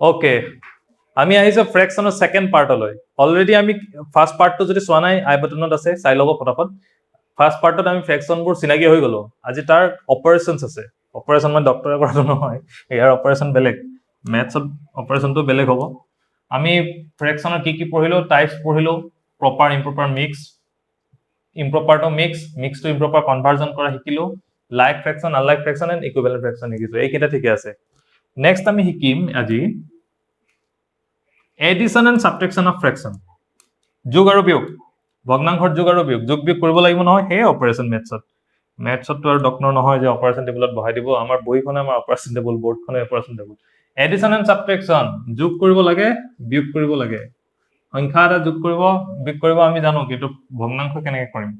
Okay আমি আহিছো ফ্ৰেকশনৰ second পাৰ্টলৈ already আমি ফাৰ্স্ট পাৰ্টটো যদি চোৱা নাই আই বাটনত আছে চাই লব ফটাফট ফাৰ্স্ট পাৰ্টত আমি ফ্ৰেকশনবোৰ চিনাকি হৈ গলো আজি তাৰ অপাৰেশনছ আছে অপাৰেশন মানে ডক্টৰে কৰাটো নহয় ইয়াৰ অপাৰেশন বেলেগ মেথছত অপাৰেশনটো বেলেগ হ'ব আমি ফ্ৰেকশনৰ কি পঢ়িলো টাইপস পঢ়িলো proper improper mix improper to mix to improper conversion কৰা শিকিলো like fraction unlike fraction and equivalent fraction শিকিছো এইকেইটা ঠিকে আছে নেক্সট আমি শিকিম আজি addition and subtraction of fraction যোগ আৰু বিয়োগ ভগ্নাংশৰ যোগ আৰু বিয়োগ কৰিব লাগিব নহয় হে অপাৰেশন মেথছতো আৰু ডক্টৰ নহয় যে অপাৰেশন টেবুলত বহাই দিব আমাৰ বহিখনে আমাৰ অপাৰেশন টেবুল বৰ্ডখনে operation table addition and subtraction যোগ কৰিব লাগে বিয়োগ কৰিব লাগে সংখ্যা এটা যোগ কৰিব বিয়োগ কৰিব আমি জানো কিন্তু ভগ্নাংশ কেনেকৈ কৰিম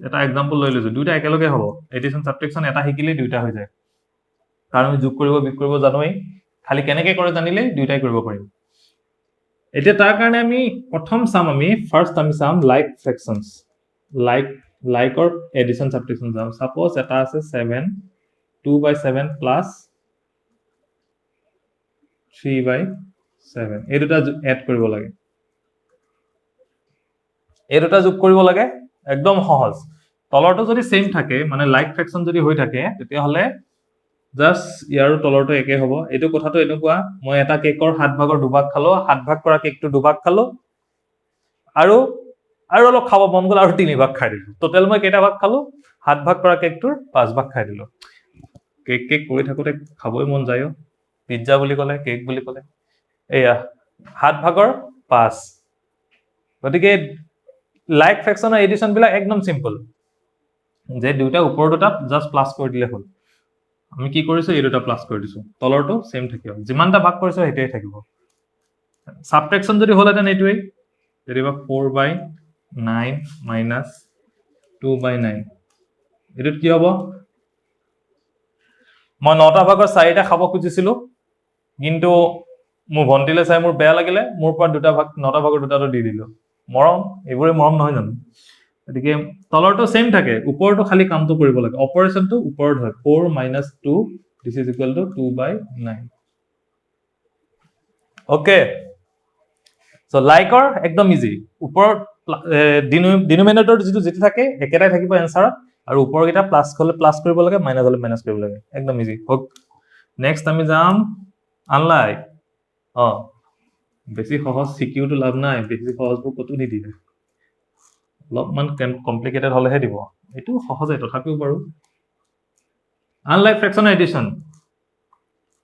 এটা এক্সাম্পল লৈ লৈছো দুইটা একেলগে হ'ব এডিশন সাবট্ৰেকশন এটা শিকিলে দুইটা হৈ যায় কাৰণ আমি যোগ কৰিব বিয়োগ কৰিব জানোই খালি কেনেকৈ কৰে জানিলে দুইটাই কৰিব পাৰিম এতিয়া তাৰ কাৰণে আমি প্ৰথম চাম আমি ফাৰ্স্ট আমি চাম লাইক ফ্ৰেকশনছ লাইকৰ এডিশন সাবট্ৰেকশন চাম সাপোজ এটা আছে 7 2/7 প্লাস 3/7 এই দুটা এড কৰিব লাগে এই দুটা যোগ কৰিব লাগে একদম সহজ তলৰটো যদি সেম থাকে মানে লাইক ফ্ৰেকশন যদি হৈ থাকে তেতিয়া হলে জাস্ট ইয়াৰ তলৰটো একে হ'ব এইটো কথাটো এনেকুৱা মই এটা কেকৰ 7 ভাগৰ 2 ভাগ খালো 7 ভাগ কৰা কেকটো 2 ভাগ খালো আৰু অলপ খাব মন গল আৰু 3 ভাগ খাই দিলো টোটাল মই কেইটা ভাগ খালো 7 ভাগ কৰা কেকটোৰ 5 ভাগ খাই দিলো কেক কৰি থাকোতে খাবই মন যায় পিজ্জা বুলি ক'লে কেক বুলি ক'লে এয়া 7 ভাগৰ 5 গতিকে লাইক ফ্ৰেকশনৰ এডিশন বিলাক একদম সিম্পল যে দুটা ওপৰ দুটা জাস্ট প্লাস কৰি দিলে হ'ল আমি কি কৰিছো এই দুটা প্লাস কৰি দিছো তলৰটো সেম থাকিব যিমানটা ভাগ কৰিছো হেতেই থাকিব সাবট্ৰেকশন যদি হলহেতেন এইটোই যেনিবা 4/9 minus 2/9 এটো কি হ'ব মই 9টা ভাগৰ 4টা খাব খুজিছিলো কিন্তু মোৰ ভন্টিলে চাই মোৰ বেয়া লাগিলে মোৰ পৰা দুটা ভাগ 9টা ভাগৰ দুটাটো দি দিলো মৰম এইবোৰে মৰম নহয় জানো এদিকে তলৰটো সেম থাকে ওপৰটো খালি কামটো কৰিব লাগে অপাৰেশনটো ওপৰত হয় 4 - 2 this is equal to 2/9 okay so লাইকৰ একদম ইজি ওপৰত ডিনোমিনেটৰ যেটো থাকে একেটাই থাকিব এনসাৰত আৰু ওপৰ কিটা প্লাস হলে প্লাস কৰিব লাগে মাইনাস হলে মাইনাস কৰিব লাগে একদম ইজি হোক নেক্সট আমি যাম আনলাইক বেছি সহজ সিকিউটো লাভ নাই বেছি সহজবোৰ কত নিদিয়ে অলপমান কমপ্লিকেটেড হলেহে দিব এটো সহজে তথাপিও বাৰু আনলাইক ফ্ৰেকশন এডিশন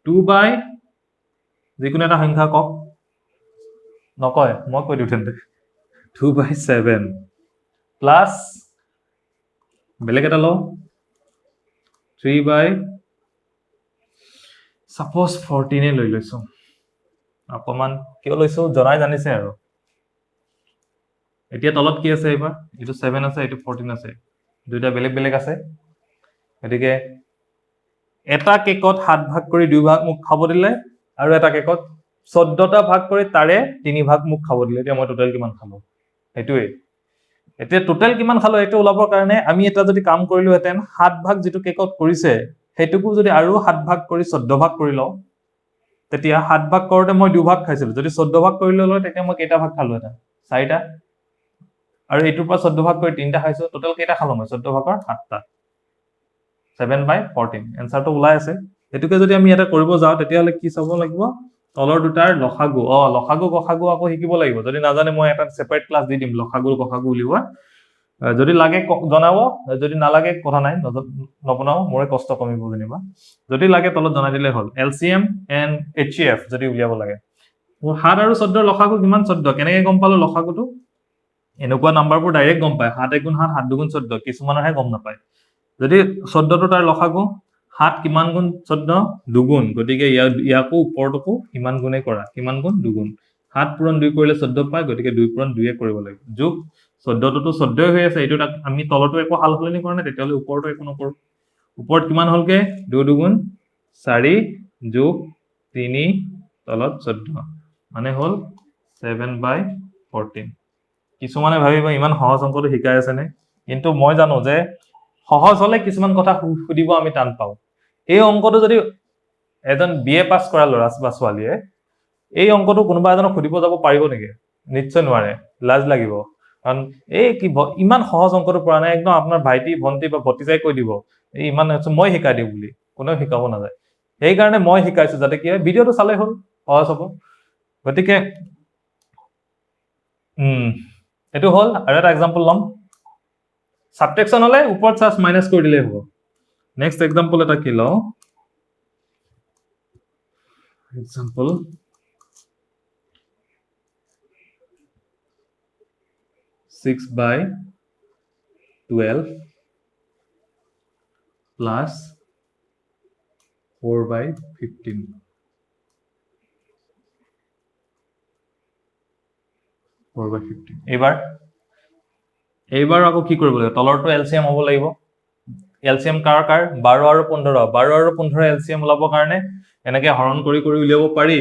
2 বাই যিকোনো এটা সংখ্যা কক নকয় মই কৈ দিও তেন্তে 2/7 প্লাস বেলেগ এটা ল 3 সাপোজ 14 লৈ লৈছো অকমান কিয় লৈছো জনাই জানিছে আৰু এতিয়া তলত কি আছে এবাৰ এটো 7 আছে এটো 14 আছে দুইটা বেলেগ বেলেগ আছে এদিকে এটা কেকত 7 ভাগ কৰি 2 ভাগ মোক খাব দিলে আৰু এটা কেকত 14টা ভাগ কৰি তাৰে 3 ভাগ মোক খাব দিলে এতিয়া মই টোটাল কিমান খালো এটোই এতিয়া টোটাল কিমান খালো এটো ওলাবৰ কাৰণে আমি এটা যদি কাম কৰিলো হেতেন 7 ভাগ যেটো কেকত কৰিছে হেতুকু যদি আৰু 7 ভাগ কৰি 14 ভাগ কৰি লও তেতিয়া 7 ভাগ কৰোতে মই 2 ভাগ খাইছিলো যদি 14 ভাগ কৰি ললো তেতিয়া মই কেইটা ভাগ খালো এটা 4টা আৰু এটোৰ পৰা 14 ভাগ কৰি 3টা খাইছো টোটাল কেইটা খালো মই 14 ভাগৰ 7টা 7/14 এনসাৰটো ওলাই আছে এটুকে যদি আমি এটা কৰিব যাও তেতিয়া হলে কি চাব লাগিব তলৰ দুটাৰ লসাগু লসাগু গসাগু আকৌ শিকিব লাগিব যদি নাজানে মই এটা সেপাৰেট ক্লাস দি দিম লসাগু গসাগু উলিওৱা যদি লাগে জনাব যদি নালাগে কথা নাই নবনাও মোৰে কষ্ট কমিব জানিবা যদি লাগে তলত জনাই দিলে হ'ল এলসিএম এন্ড এইচএফ যদি উলিয়াব লাগে 7 আৰু 14 লসাগু কিমান 14 কেনেকৈ গম পালো লসাগুটো এনেকুৱা নাম্বাৰবোৰ ডাইৰেক্ট গম পায় 7 * 7 7 * 2 14 কিছুমানৰহে গম নাপায় যদি 14 টো তাৰ লসাগু 7 কিমান গুণ 14 দুগুণ গতিকে ইয়াকো ওপৰটোকো কিমান গুণে কৰা কিমান গুণ দুগুণ 7 পূৰণ 2 কৰিলে 14 পায় গতিকে 2 পূৰণ 2 এ কৰিব লাগিব যোগ 14 টো 14 হৈ আছে এটো আমি তলটো একো হাল হলনি কৰা নাই তেতিয়ালে ওপৰটো একো নকৰো ওপৰত কিমান হলকে 2 দুগুণ 4 যোগ 3 তলত 14 মানে হল 7/14 কিছুমানে ভাবিব ইমান সহজ অংকটো শিকাই আছে নে কিন্তু মই জানো যে সহজ হলে কিছুমান কথা সুধিব আমি টান পাও এই অংকটো যদি এজন BA পাছ কৰা ল'ৰা বা ছোৱালীয়ে এই অংকটো কোনোবা এজনক সুধিব যাব পাৰিব নেকি? নিশ্চয় নোৱাৰে, লাজ লাগিব। কাৰণ এই কি ইমান সহজ অংকটো পৰা নাই, একদম আপোনাৰ ভাইটি ভণ্টি বা ভতিজাই কৈ দিব এই ইমান মই শিকাই দিওঁ বুলি, কোনেও শিকাব নাযায়। সেইকাৰণে মই শিকাইছো যাতে কি হয় ভিডিঅ'টো চালে হ'ল, সহজ হ'ব। গতিকে এইটো হ'ল। আৰু এটা এক্সাম্পল ল'ম। সাবট্ৰেকশ্যন হ'লে ওপৰত চাৰ্জ মাইনাছ কৰি দিলেই হ'ব। নেক্সট এক্সাম্পল এটা কি লওঁ? Example 6/12 plus 4/15. এইবাৰ আকৌ কি কৰিব লাগিব? তলৰটো এলচিএম হ'ব লাগিব। এলচিএম কাৰ 12 আৰু 15। 12 আৰু 15 এলচিএম ওলাবৰ কাৰণে এনেকে হৰণ কৰি উলিয়াব পাৰি।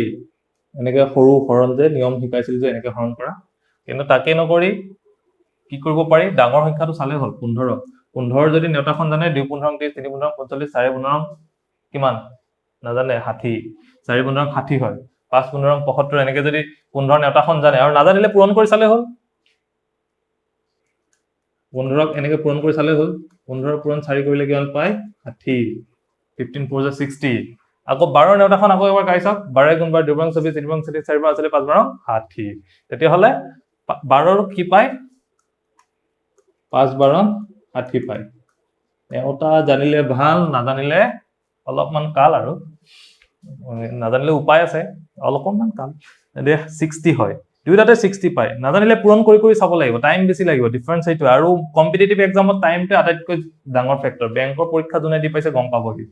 এনেকে সৰু হৰণ যে নিয়ম শিকাইছিল যে এনেকে হৰণ কৰা, কিন্তু তাকে নকৰি কি কৰিব পাৰি? ডাঙৰ সংখ্যাটো চালে হ'ল। 15 যদি নেওতাখন জানে 2 15 30 3 15 45 4 15 কিমান নাজানে 60, 4 15 60 হয়, 5 15 75 এনেকে যদি 15 নেওতাখন জানে আৰু নাজানিলে পূৰণ কৰি চালে হ'ল। 15 এনেকে পূৰণ কৰি চালে হ'ল। 15 পূৰণ 4 কৰিলে কিমান পায়? 60। 15 4 60। আকৌ 12 নেওতাখন আকৌ এবাৰ গাই চাওক। 12 গুণ 12 2 বাৰ 24 3 বাৰ 40 4 বাৰ 5 বাৰ 60। তেতিয়াহ'লে 12 কি পায়? 5 12 60 পায়। নেওতা জানিলে ভাল, নাজানিলে অলপমান কাল আৰু নাজানিলে উপায় আছে, অলপমান কাল। 60 হয়, দুইটাতে 60 পায়। নাজানিলে পূৰণ কৰি চাব লাগিব, টাইম বেছি লাগিব, ডিফাৰেন্স সেইটো। আৰু কম্পিটিটিভ এক্সামত টাইমটো আটাইতকৈ ডাঙৰ ফেক্টৰ। বেংকৰ পৰীক্ষা যোনে দি পাইছে গম পাবহি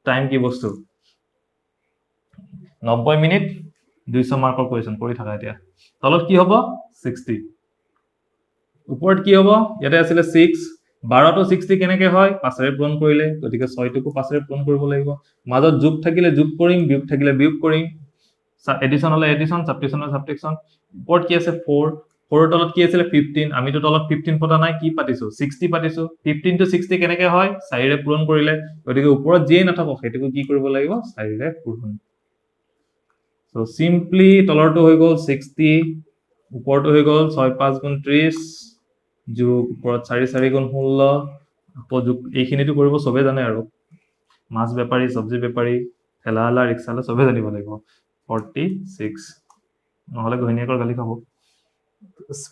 টাইম কি বস্তু। 90 মিনিট 200 মাৰ্কৰ কুৱেশ্যন কৰি থাকা। এতিয়া তলত কি হ'ব? 60। ওপৰত কি হ'ব? ইয়াতে আছিলে 6। 12 to 60 কেনেকে হয়? 5ৰে পূৰণ কৰিলে, গতিকে 6টোকো 5ৰে পূৰণ কৰিব লাগিব। মাজত যোগ থাকিলে যোগ কৰিম, বিয়োগ থাকিলে বিয়োগ কৰিম। এডিশ্যন হ'লে এডিশ্যন, সাবট্ৰেকশ্যন হ'লে সাবট্ৰেকশ্যন। ওপৰত কি আছে? 4। 4ৰ তলত কি আছিলে? 15। আমিতো তলত 15 পতা নাই, কি পাতিছো? 60 পাতিছো। 15 to 60 কেনেকে হয়? 4ৰে পূৰণ কৰিলে, গতিকে ওপৰত যিয়ে নাথাকক সেইটোকো কি কৰিব লাগিব? 4ৰে পূৰণ। সো সিম্পলি তলৰটো হৈ গ'ল 60, ওপৰটো হৈ গ'ল 6 5 গুণ 30 যোগ ওপৰত 4 4 গুণ 16, আকৌ যোগ এইখিনিতো কৰিব চবে জানে আৰু। মাছ বেপাৰী, চব্জি বেপাৰী, ঠেলাৱালা, ৰিক্সাৱালা চবে জানিব লাগিব। 46 নহ'লে ঘৈণীয়েকৰ গালি খাব।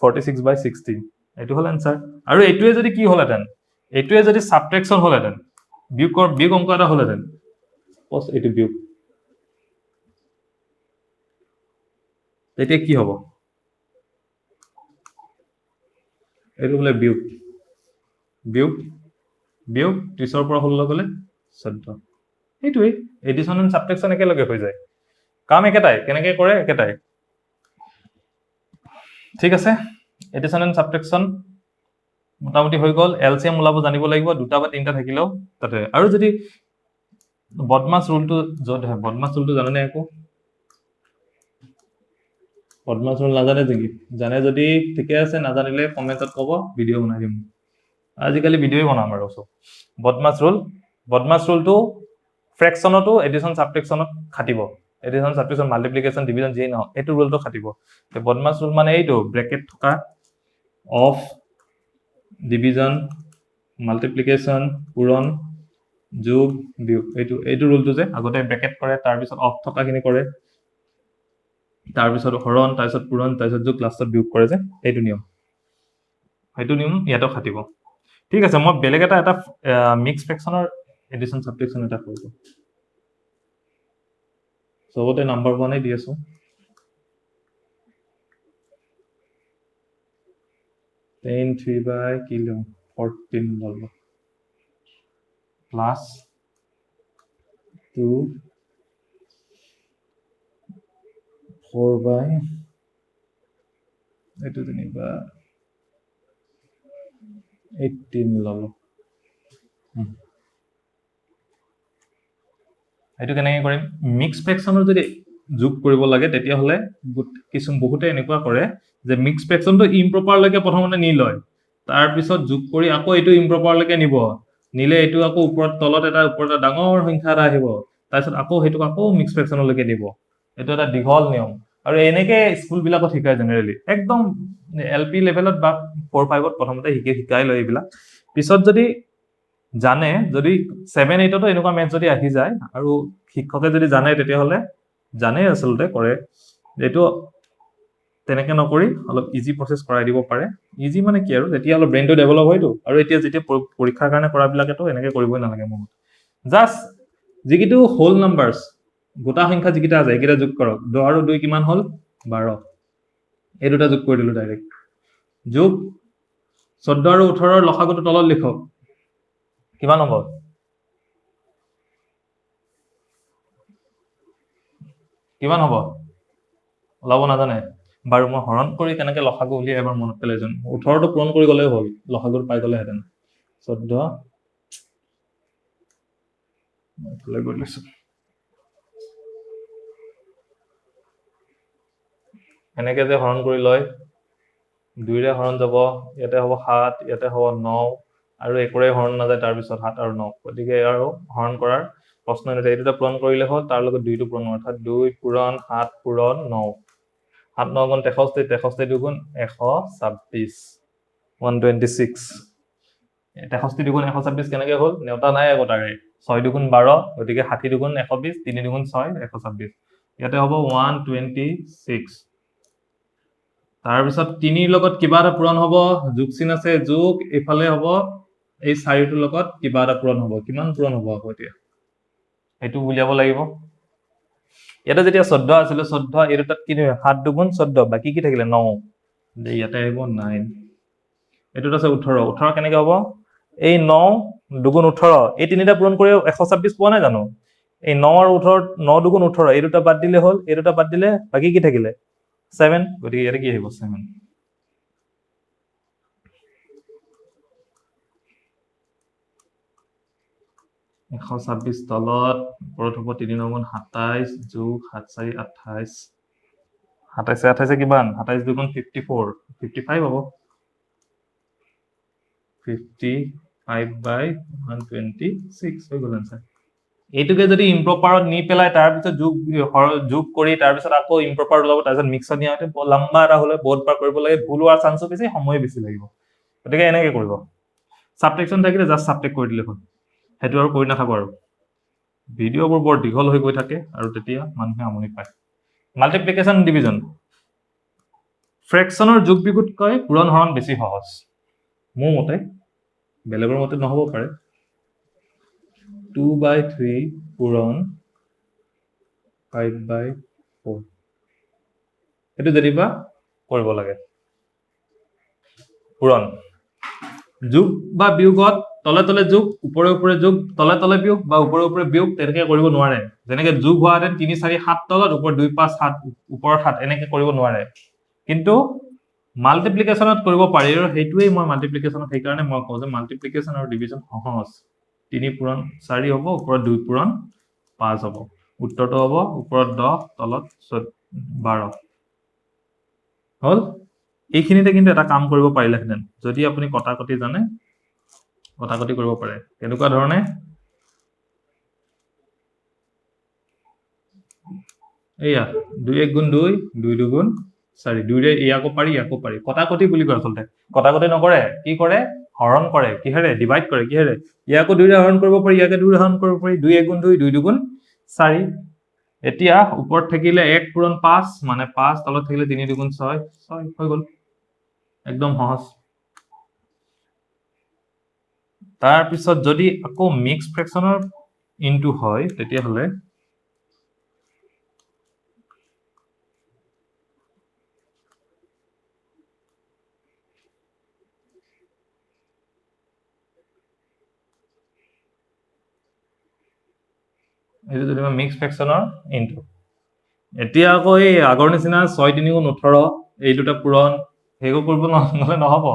46/60 এইটো হ'ল এনসাৰ। আৰু এইটোৱে যদি কি হ'লহেঁতেন? এইটোৱে যদি সাবট্ৰেকশ্যন হ'লহেঁতেন, বিয়োগ অংক এটা হ'লহেঁতেন, এইটো বিয়োগ, তেতিয়া কি হ'ব? এইটো বোলে বিয়োগ। 30ৰ পৰা 16 গ'লে 14। এইটোৱেই এডিশ্যন এণ্ড সাবট্ৰেকশ্যন একেলগে হৈ যায়। কাম একেটাই, কেনেকে কৰে একেটাই। ঠিক আছে, এডিশ্যন এণ্ড সাবট্ৰেকশ্যন মোটামুটি হৈ গ'ল। এলচিএম ওলাব জানিব লাগিব, 2টা বা 3টা থাকিলেও তাতে। আৰু যদি বদমাছ ৰুলটো জানেনে? একো বদমাছ ৰুল নাজানে নেকি? জানে যদি ঠিকে আছে, নাজানিলে কমেণ্টত ক'ব, ভিডিঅ' বনাই দিম। আজিকালি ভিডিঅ'ই বনাম আৰু চব। বদমাছ ৰুলটো ফ্ৰেকশ্যনতো এডিশ্যন সাবট্ৰেকশ্যনত খাটিব। এডিশ্যন সাবট্ৰেকশ্যন মাল্টিপ্লিকেশ্যন ডিভিজন যিয়ে নহওক এইটো ৰুলটো খাটিব। বদমাছ ৰুল মানে এইটো ব্ৰেকেট থকা অফ, ডিভিজন, মাল্টিপ্লিকেশ্যন, পূৰণ, যোগ, বিয়োগ, এইটো ৰুলটো যে আগতে ব্ৰেকেট কৰে, তাৰপিছত অফ থকাখিনি কৰে, তাৰপিছত হৰণ, তাৰপিছত পূৰণ, তাৰপিছত যোগ, লাষ্টত বিয়োগ কৰে যে, সেইটো নিয়ম ইয়াতো খাটিব। ঠিক আছে, মই বেলেগ এটা মিক্স ফ্ৰেকশ্যনৰ এডিশ্যন সাবট্ৰেকশ্যন এটা কৰিব। চবতে নাম্বাৰ 1 দি আছো। Ten 3/14 ল'ব প্লাছ 2 4/, এইটো যেনিবা 18 ল'ব। এইটো কেনেকৈ কৰিম? মিক্স ফ্ৰেকশ্যনৰ যদি যোগ কৰিব লাগে তেতিয়াহ'লে বহুতে এনেকুৱা কৰে যে মিক্স ফ্ৰেকশ্যনটো ইম্প্ৰপাৰলৈকে প্ৰথমতে নি লয়, তাৰপিছত যোগ কৰি আকৌ এইটো ইম্প্ৰপাৰলৈকে নিলে এইটো আকৌ ওপৰত তলত এটা ডাঙৰ সংখ্যা এটা আহিব, তাৰপিছত আকৌ সেইটোক আকৌ মিক্স ফ্ৰেকশ্যনলৈকে দিব এইটো এটা দীঘল নিয়ম আৰু এনেকে স্কুলবিলাকত শিকায় জেনেৰেলি একদম LP লেভেলত বা 4-5ত প্ৰথমতে শিকাই লয় এইবিলাক পিছত যদি জানে যদি 7-8তো এনেকুৱা মেথ যদি আহি যায় আৰু শিক্ষকে যদি জানে তেতিয়াহ'লে জানে আচলতে কৰে এইটো তেনেকে নকৰি অলপ ইজি প্ৰচেছ কৰাই দিব পাৰে ইজি মানে কি আৰু যেতিয়া অলপ ব্ৰেইনটো ডেভেলপ হয়তো আৰু এতিয়া যেতিয়া পৰীক্ষাৰ কাৰণে কৰাবিলাকেতো এনেকে কৰিবই নালাগে মোৰ জাষ্ট যিকিটো হোল নাম্বাৰছ গোটা সংখ্যা যিকেইটা আছে এইকেইটা যোগ কৰক 10 আৰু 2 কিমান হ'ল 12 এই দুটা যোগ কৰি দিলো ডাইৰেক্ট যোগ 14 আৰু 18 ৰ লসাগুটো তলত লিখক কিমান হ'ব কিমান হ'ব ওলাব নাজানে বাৰু মই হৰণ কৰি কেনেকে লসাগু উলিয়াই এবাৰ মনত পেলাই যাম 18টো পূৰণ কৰি গ'লেই হ'ল লসাগুটো পাই গ'লেহেঁতেন 14 লৈ গৈ লৈছো এনেকে যে হৰণ কৰি লয় 2ৰে হৰণ যাব ইয়াতে হ'ব 7 ইয়াতে হ'ব 9 আৰু একোৰে হৰণ নাযায় তাৰ পিছত 7 আৰু 9 গতিকে আৰু হৰণ কৰাৰ প্ৰশ্ন নাথাকে এইটোটা পূৰণ কৰিলে হ'ল তাৰ লগত 2টো পূৰণ অৰ্থাৎ 2 পূৰণ 7 পূৰণ 9 7 9 গুণ 63 63 দুগুণ 126 126 63 দুগুণ 126 কেনেকে হ'ল নেওতা নাই আকৌ তাৰে 6 দুগুণ 12 গতিকে 60 দুগুণ 120 3 দুগুণ 6 126 ইয়াতে হ'ব 126 তাৰপিছত 3ৰ লগত কিবা এটা পূৰণ হ'ব যোগ চিন আছে যোগ এফালে হ'ব এই 4টোৰ লগত কিবা এটা পূৰণ হ'ব কিমান পূৰণ হ'ব আকৌ এতিয়া এইটো বুলিয়াব লাগিব ইয়াতে যেতিয়া 14 আছিল 14 এই দুটাত কি 7 দুগুণ 14 বাকি কি থাকিলে 9 ইয়াতে আহিব 9 এইটোত আছে 18 18 কেনেকে হ'ব এই 9 দুগুণ 18 এই তিনিটা পূৰণ কৰি 126 পোৱা নাই জানো এই 9 আৰু 18 9 দুগুণ 18 এই দুটা বাদ দিলে হ'ল এই দুটা বাদ দিলে বাকি কি থাকিলে 7 গতিকে ইয়াতে কি আহিব 7 126 তলত ওপৰত হ'ব 3 গুণ 27 যোগ 7 4 28 27 28 কিমান 27 দুগুণ 54 55 হ'ব 55/126 হৈ গ'ল আনসাৰ এইটোকে যদি ইম্প্ৰপাৰত নি পেলাই তাৰ পিছত যোগ কৰি তাৰ পিছত আকৌ ইম্প্ৰপাৰ ওলাব তাৰ পিছত মিক্সত নিয়াতে বহুত লম্বা এটা হলে বহুতবাৰ কৰিব লাগে ভুল হোৱাৰ চান্সও বেছি সময় বেছি লাগিব গতিকে এনেকে কৰিব সাবট্ৰেকচন থাকিলে জাস্ট সাবট্ৰেক্ট কৰি দিলে হ'ল হেতু আৰু কৰি নাথাকো আৰু ভিডিঅ'বোৰ বৰ দীঘল হৈ গৈ থাকে আৰু তেতিয়া মানুহে আমনি পায় মাল্টিপ্লিকেশন ডিভিজন ফ্ৰেকশনৰ যোগ বিয়োগতকৈ পূৰণ হৰণ বেছি সহজ মোৰ মতে বেলেগৰ মতে নহব পাৰে 2/3 পূৰণ 5/4 এটো যেনিবা কৰিব লাগে পূৰণ যোগ বা বিয়োগত তলে তলে যোগ উপৰে উপৰে যোগ তলে তলে বিয়োগ বা উপৰে উপৰে বিয়োগ তেনেকে কৰিব নোৱাৰে যেনেকে যোগ হোৱাতেন 3 4 7 তলত ওপৰ 2 5 7 ওপৰ 7 এনেকে কৰিব নোৱাৰে কিন্তু মাল্টিপ্লিকেশনত কৰিব পাৰি আৰু হেতুৱে মই মাল্টিপ্লিকেশনত সেই কাৰণে মই কওঁ যে মাল্টিপ্লিকেশন আৰু ডিভিজন সহজ 3 পূৰণ 4 হ'ব ওপৰত 2 পূৰণ 5 হ'ব উত্তৰটো হ'ব ওপৰত 10 তলত 12 হল এইখিনিতে কিন্তু এটা কাম কৰিব পাৰিলেহেঁতেন যদি আপুনি কটাকটি জানে কটাকটি কৰিব পাৰে কেনেকুৱা ধৰণে এয়া 2 1 গুণ 2 2 2 গুণ 4 2 ৰে ইয়াকো পাৰি কটাকটি বুলি কয় আচলতে কটাকটি নকৰে কি কৰে হৰণ কৰে কিহেৰে ডিভাইড কৰে কিহেৰে ইয়াকো 2 ৰে হৰণ কৰিব পাৰি ইয়াকে 2 ৰে হৰণ কৰিব পাৰি 2 1 গুণ 2 2 2 গুণ 4 এতিয়া ওপৰত থাকিলে 1 পূৰণ 5 মানে 5 তলত থাকিলে 3 2 গুণ 6 6 হৈ গ'ল একদম সহজ তাৰ পিছত যদি আকৌ মিক্স ফ্ৰেকশনৰ ইনটু হয় তেতিয়া হলে এইটো যদি মিক্স ফ্ৰেকশনৰ ইনটু এতিয়া আকৌ এই আগৰ নিচিনা 6 3 গুণ 18 এই দুটা পূৰণ হেগো কৰিব নহলে নহব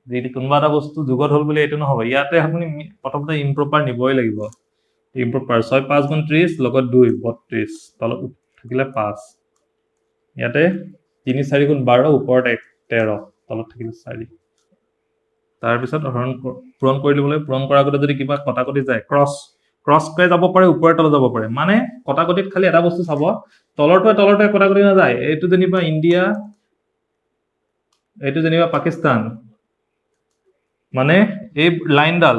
যদি কোনবা এটা বস্তু যুগত হল বুলি এটো নহব ইয়াতে আপুনি প্ৰথমতে ইম্প্ৰপাৰ নিবই লাগিব ইম্প্ৰপাৰ 6 5 গুণ 30 লগত 2 32 তলত থাকিলে 5 ইয়াতে 3 4 গুণ 12 ওপৰত 13 তলত থাকিলে 4 তাৰ পিছত হৰণ পূৰণ কৰি লবলৈ পূৰণ কৰাৰ আগতে যদি কিবা কটাকটি যায় ক্ৰস ক্ৰছ কৰি যাব পাৰে, ওপৰে তলে যাব পাৰে। মানে কটাকটিত খালি এটা বস্তু চাব, তলৰটোৱে কটাকটি নাযায়। এইটো যেনিবা ইণ্ডিয়া, এইটো যেনিবা পাকিস্তান, মানে এই লাইনডাল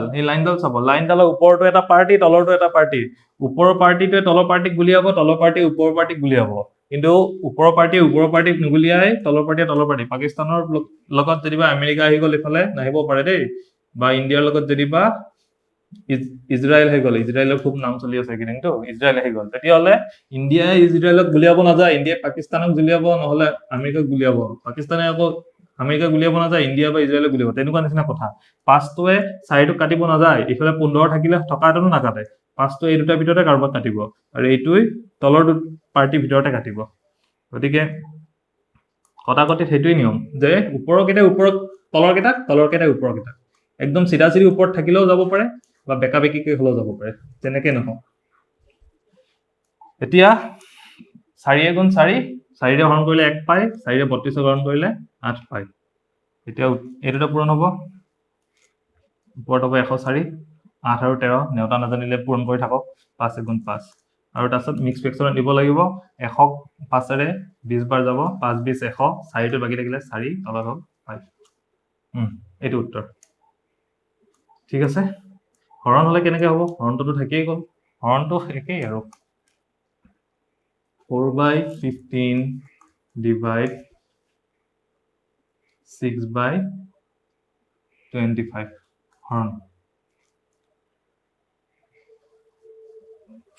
চাব, লাইনডালৰ ওপৰটো এটা পাৰ্টি, তলৰটো এটা পাৰ্টি। ওপৰৰ পাৰ্টিটোৱে তলৰ পাৰ্টিক গুলিয়াব, তলৰ পাৰ্টিয়ে ওপৰৰ পাৰ্টিক গুলিয়াব। কিন্তু ওপৰৰ পাৰ্টিক নুগুলিয়াই তলৰ পাৰ্টিয়ে তলৰ পাৰ্টি। পাকিস্তানৰ লগত যেনিবা আমেৰিকা আহি গ'ল, ইফালে নাহিব পাৰে দেই, বা ইণ্ডিয়াৰ লগত যেনিবা ইজৰাইল হৈ গ'ল, ইজৰাইলৰ খুব নাম চলি আছে কিন্তু ইজৰাইল আহি গ'ল, তেতিয়াহ'লে ইণ্ডিয়াই ইজৰাইলক গুলিয়াব নাযায়, ইণ্ডিয়াই পাকিস্তানক গুলিয়াব, নহ'লে আমেৰিকাক গুলিয়াব। পাকিস্তানে আকৌ আমেৰিকাক গুলিয়াব নাযায়, ইণ্ডিয়া বা ইজৰাইলক গুলিয়াব। তেনেকুৱা নিচিনা কথা। 5টোৱে 4টোক কাটিব নাযায়, ইফালে 15 থাকিলে থকাটোনো নাকাটে। 5টোৱে এই দুটাৰ ভিতৰতে কাৰোবাক কাটিব, আৰু এইটোৱে তলৰ পাৰ্টিৰ ভিতৰতে কাটিব। গতিকে কটাকটিত সেইটোৱেই নিয়ম, যে ওপৰৰ কেইটাই ওপৰত তলৰ কেইটাক, তলৰ কেইটাই ওপৰৰ কেইটাক। একদম চিধা চিধি ওপৰত থাকিলেও যাব পাৰে, বা বেকা বেকিকৈ হ'লেও যাব পাৰে, তেনেকে নহওক। এতিয়া 4 গুণ 4, 4ৰে হৰণ কৰিলে 1 পায়, 4ৰে 32 হৰণ কৰিলে 8 পায়। এতিয়া এই দুটা পূৰণ হ'ব, ওপৰত হ'ব 104, 8 আৰু 13 নেওতা নাজানিলে পূৰণ কৰি থাকক, 5 গুণ 5। আৰু তাৰপিছত মিক্স ফ্ৰেকশ্যনত দিব লাগিব, 100ক 5ৰে 20 বাৰ যাব, 5 20 100, 4টো বাকী থাকিলে 4, তলত হ'ল 5। এইটো উত্তৰ। ঠিক আছে, হৰণ হ'লে কেনেকে হ'ব? হৰণটোতো থাকেই গ'ল, হৰণটো একেই আৰু 4/15 ডিভাইড 6/25 হৰণ।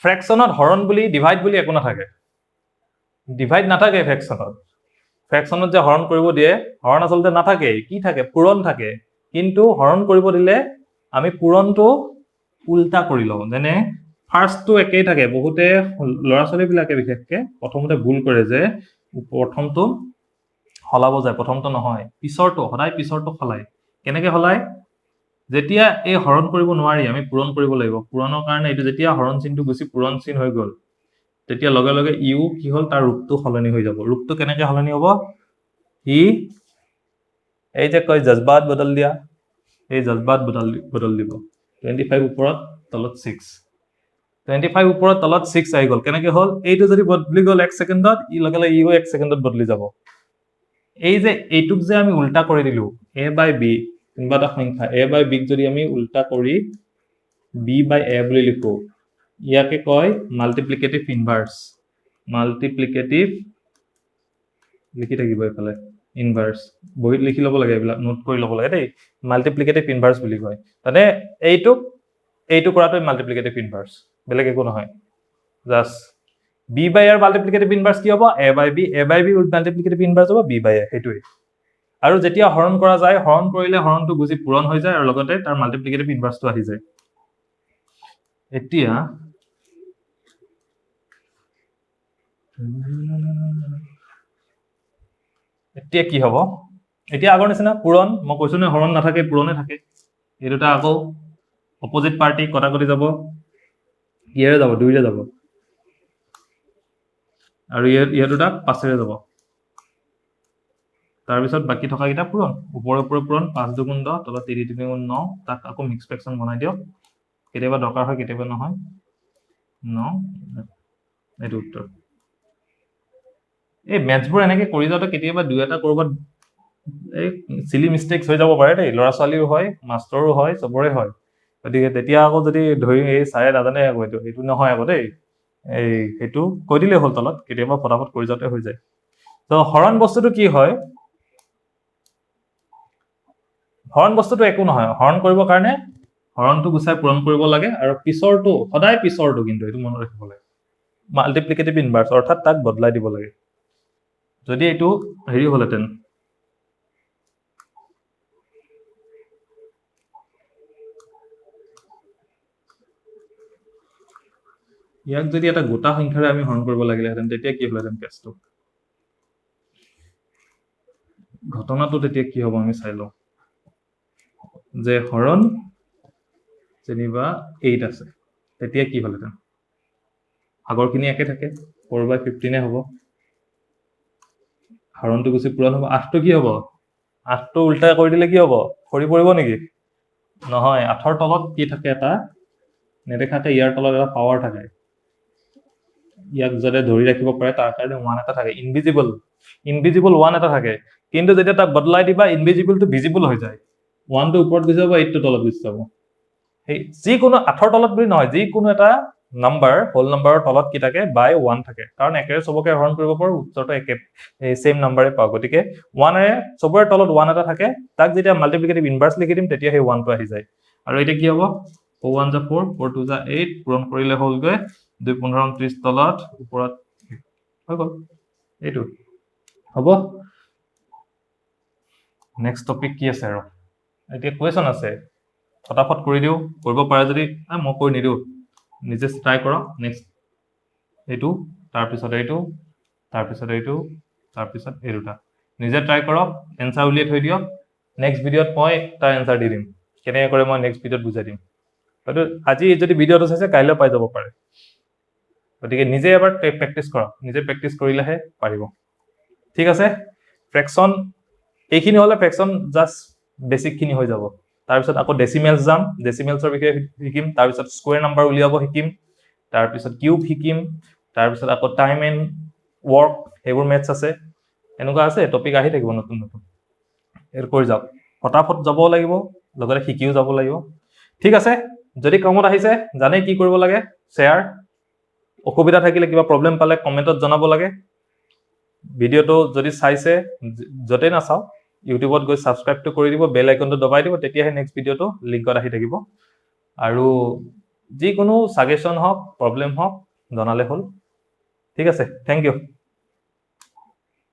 ফ্ৰেকশ্যনত হৰণ বুলি ডিভাইড বুলি একো নাথাকে, ডিভাইড নাথাকে ফ্ৰেকশ্যনত। ফ্ৰেকশ্যনত যে হৰণ কৰিব দিয়ে, হৰণ আচলতে নাথাকেই, কি থাকে? পূৰণ থাকে। কিন্তু হৰণ কৰিব দিলে আমি পূৰণটো উল্টা কৰি লওঁ। যেনে ফাৰ্ষ্টটো একেই থাকে, বহুতে ল'ৰা ছোৱালীবিলাকে বিশেষকে প্ৰথমতে ভুল কৰে যে প্ৰথমটো সলাব যায়, প্ৰথমটো নহয়, পিছৰটো, সদায় পিছৰটো সলায়। কেনেকে সলায়? যেতিয়া এই হৰণ কৰিব নোৱাৰি, আমি পূৰণ কৰিব লাগিব। পূৰণৰ কাৰণে এইটো যেতিয়া হৰণ চিনটো গুচি পূৰণ চিন হৈ গ'ল, তেতিয়া লগে লগে ইউ কি হ'ল, তাৰ ৰূপটো সলনি হৈ যাব। ৰূপটো কেনেকে সলনি হ'ব? এই যে কয় জজবাত বদল দিয়া, এই জজবাত বদল দিব। 25 ওপৰত তলত 6, 25 ওপৰত তলত 6 আহি গ'ল। কেনেকে হ'ল? এইটো যদি বদলি গ'ল 1 ছেকেণ্ডত, লগে লগে ইউ 1 ছেকেণ্ডত বদলি যাব। এই যে এইটোক যে আমি উল্টা কৰি দিলো, a/b, কোনোবা এটা সংখ্যা a/b ক যদি আমি উল্টা কৰি b/a বুলি লিখো, ইয়াকে কয় মাল্টিপ্লিকেটিভ ইনভাৰ্স। মাল্টিপ্লিকেটিভ লিখি থাকিব এইফালে, ইনভাৰ্স বহিত লিখি ল'ব লাগে, এইবিলাক নোট কৰি ল'ব লাগে দেই। মাল্টিপ্লিকেটিভ ইনভাৰ্স বুলি কয়। মানে এইটো কৰাটোৱে মাল্টিপ্লিকেটিভ ইনভাৰ্স, বেলেগ একো নহয়। জাষ্ট b/a মাল্টিপ্লিকেটিভ ইনভাৰ্স কি হ'ব? a/b, a/b মাল্টিপ্লিকেটিভ ইনভাৰ্স হ'ব b/a, সেইটোৱে। আৰু যেতিয়া হৰণ কৰা যায়, হৰণ কৰিলে হৰণটো গুচি পূৰণ হৈ যায়, আৰু লগতে তাৰ মাল্টিপ্লিকেটিভ ইনভাৰ্সটো আহি যায়। এতিয়া কি হ'ব? এতিয়া আগৰ নিচিনা পূৰণ, মই কৈছো নে হৰণ নাথাকে, পূৰণে থাকে। এই দুটা আকৌ অপজিট পাৰ্টি কটাকটি যাব, ইয়েৰে যাব, 2ৰে যাব, আৰু ইয়াৰ দুটা 5ৰে যাব। তাৰপিছত বাকী থকা কেইটা পূৰণ, ওপৰে ওপৰে পূৰণ, 5 2 10, তলত 3 3 9, তাক আকৌ মিক্স ফ্ৰেকশ্যন বনাই দিয়ক। কেতিয়াবা দৰকাৰ হয়, কেতিয়াবা নহয়। 9, এইটো উত্তৰ। এই মেথছবোৰ এনেকে কৰি যাওঁতে কেতিয়াবা 2-এটা ক'ৰবাত এই চিলি মিষ্টেক্স হৈ যাব পাৰে দেই, ল'ৰা ছোৱালীও হয়, মাষ্টৰো হয়, চবৰে হয়। গতিকে তেতিয়া আকৌ যদি ধৰি এই ছাৰে নাজানে আকৌ এইটো নহয় আকৌ দেই, সেইটো কৈ দিলেই হ'ল তলত, কেতিয়াবা ফটাফট কৰি যাওঁতে হৈ যায়। তো হৰণ বস্তুটো কি হয়? হৰণ বস্তুটো একো নহয়, হৰণ কৰিবৰ কাৰণে হৰণটো গুচাই পূৰণ কৰিব লাগে, আৰু পিছৰটো সদায় পিছৰটো, কিন্তু এইটো মনত ৰাখিব লাগে, মাল্টিপ্লিকেটিভ ইনভাৰ্স, অৰ্থাৎ তাক বদলাই দিব লাগে। যদি এইটো হেৰি হ'লহেঁতেন, ইয়াক যদি এটা গোটা সংখ্যাৰে আমি হৰণ কৰিব লাগিলেহেঁতেন, তেতিয়া কি হ'লহেঁতেন কেছটো? ঘটনাটো তেতিয়া কি হ'ব আমি চাই লওঁ। যে হৰণ যেনিবা 8 আছে, তেতিয়া কি হ'লহেঁতেন? আগৰখিনি একে থাকে, 4/15 হ'ব, হৰণটো গুচি পূৰণ হ'ব। 8টো কি হ'ব? 8টো উল্টা কৰি দিলে কি হ'ব? সৰি পৰিব নেকি? নহয়, 8ৰ তলত কি থাকে? এটা নেদেখাকে ইয়াৰ তলত এটা পাৱাৰ থাকে ইয়াক যাতে ধৰি ৰাখিব পাৰে তাৰ কাৰণে 1 এটা থাকে ইনভিজিবল 1 এটা থাকে কিন্তু যেতিয়া তাক বদলাই দিবা ইনভিজিবল টু ভিজিবল হৈ যায় 1 টো ওপৰত গুচি যাব 8 টো তলত গুচি যাব সেই যিকোনো 8 তলত বুলি নহয় যিকোনো এটা নাম্বাৰ হোল নাম্বাৰৰ তলত কি থাকে বাই 1 থাকে কাৰণ একেৰে সবকে হৰণ কৰিব পাৰো উত্তৰটো একে সেম নাম্বাৰে পাও গতিকে 1 এ সবৰে তলত 1 এটা থাকে তাক যেতিয়া মাল্টিপ্লিকেটিভ ইনভাৰ্স লিখি দিম তেতিয়া সেই 1 টো আহি যায় আৰু এটা কি হ'ব 4 1 যা 4 4 2 যা 8 পূৰণ কৰিলে হ'ল গৈ 2 15 30 তলত ওপৰত হৈ গ'ল এইটো হ'ব নেক্সট টপিক কি আছে আৰু এতিয়া কোৱেশ্চন আছে ফটাফট কৰি দিও কৰিব পাৰে যদি মই কৈ নিদিও নিজে ট্ৰাই কৰক নেক্সট এইটো তাৰ পিছত এইটো তাৰ পিছত এইটো তাৰ পিছত এই দুটা নিজে ট্ৰাই কৰক এনসাৰ উলিয়াই থৈ দিয়ক নেক্সট ভিডিঅত মই তাৰ এনসাৰ দি দিম কেনেকৈ কৰে মই নেক্সট ভিডিঅত বুজাই দিম হয়তো আজি যদি ভিডিঅটো চাইছে কাইলৈ পাই যাব পাৰে গতিকে নিজে এবাৰ প্ৰেক্টিস কৰক নিজে প্ৰেক্টিস কৰিলেহে পাৰিব ঠিক আছে ফ্ৰেকশন এইখিনি হলে ফ্ৰেকশন জাস্ট বেসিক খিনি হৈ যাব তাৰ পিছত আকৌ ডেসিমেলস যাম ডেসিমেলসৰ বিষয়ে শিকিম তাৰ পিছত স্কয়াৰ নাম্বাৰ উলিয়াব শিকিম তাৰ পিছত কিউব শিকিম তাৰ পিছত আকৌ টাইম এন্ড ওয়াৰ্ক হেবোৰ মেথছ আছে এনেকুৱা আছে টপিক আহি থাকিব নতুন নতুন এৰ কৰি যাওক ফটাফট যাব লাগিব লগতে শিকিও যাব লাগিব ঠিক আছে যদি কামত আহিছে জানে কি কৰিব লাগে শেয়াৰ অসুবিধা থাকিলে কিবা প্ৰবলেম পালে কমেন্টত জনাব লাগে ভিডিওটো যদি চাইছে যতে না চাও ইউটিউবত গৈ সাবস্ক্ৰাইব টো কৰি দিব বেল আইকনটো দবাই দিব তেতিয়াহে নেক্সট ভিডিওটো লিংকত আহি থাকিব আৰু যি কোনো সাজেশন হওক প্ৰবলেম হওক জনালে হল ঠিক আছে থ্যাংক ইউ